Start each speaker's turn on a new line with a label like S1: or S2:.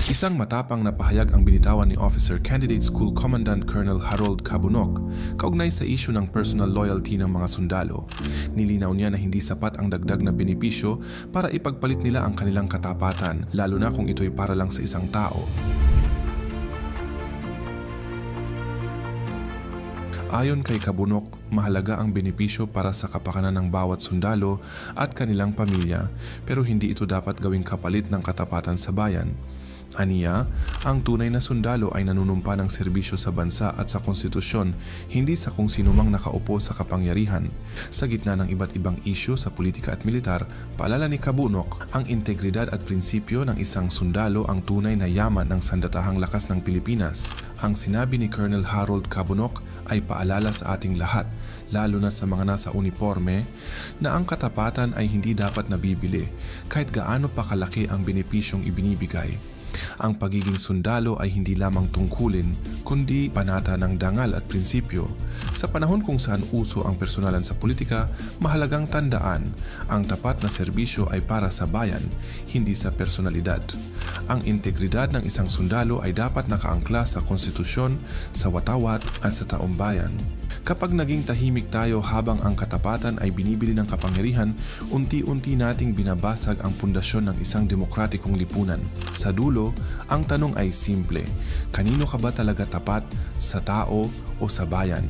S1: Isang matapang na pahayag ang binitawan ni Officer Candidate School Commandant Colonel Harold Cabunok kaugnay sa isyu ng personal loyalty ng mga sundalo. Nilinaw niya na hindi sapat ang dagdag na benepisyo para ipagpalit nila ang kanilang katapatan, lalo na kung ito'y para lang sa isang tao. Ayon kay Cabunok, mahalaga ang benepisyo para sa kapakanan ng bawat sundalo at kanilang pamilya, pero hindi ito dapat gawing kapalit ng katapatan sa bayan. Aniya, ang tunay na sundalo ay nanunumpa ng serbisyo sa bansa at sa konstitusyon, hindi sa kung sino mang nakaupo sa kapangyarihan. Sa gitna ng iba't ibang isyu sa politika at militar, paalala ni Cabunok, ang integridad at prinsipyo ng isang sundalo ang tunay na yaman ng sandatahang lakas ng Pilipinas. Ang sinabi ni Colonel Harold Cabunok ay paalala sa ating lahat, lalo na sa mga nasa uniforme, na ang katapatan ay hindi dapat nabibili kahit gaano pa kalaki ang benepisyong ibinibigay. Ang pagiging sundalo ay hindi lamang tungkulin, kundi panata ng dangal at prinsipyo. Sa panahon kung saan uso ang personalan sa politika, mahalagang tandaan, ang tapat na serbisyo ay para sa bayan, hindi sa personalidad. Ang integridad ng isang sundalo ay dapat nakaangkla sa konstitusyon, sa watawat at sa taong bayan. Kapag naging tahimik tayo habang ang katapatan ay binibili ng kapangyarihan, unti-unti nating binabasag ang pundasyon ng isang demokratikong lipunan. Sa dulo, ang tanong ay simple, kanino ka ba talaga tapat, sa tao o sa bayan?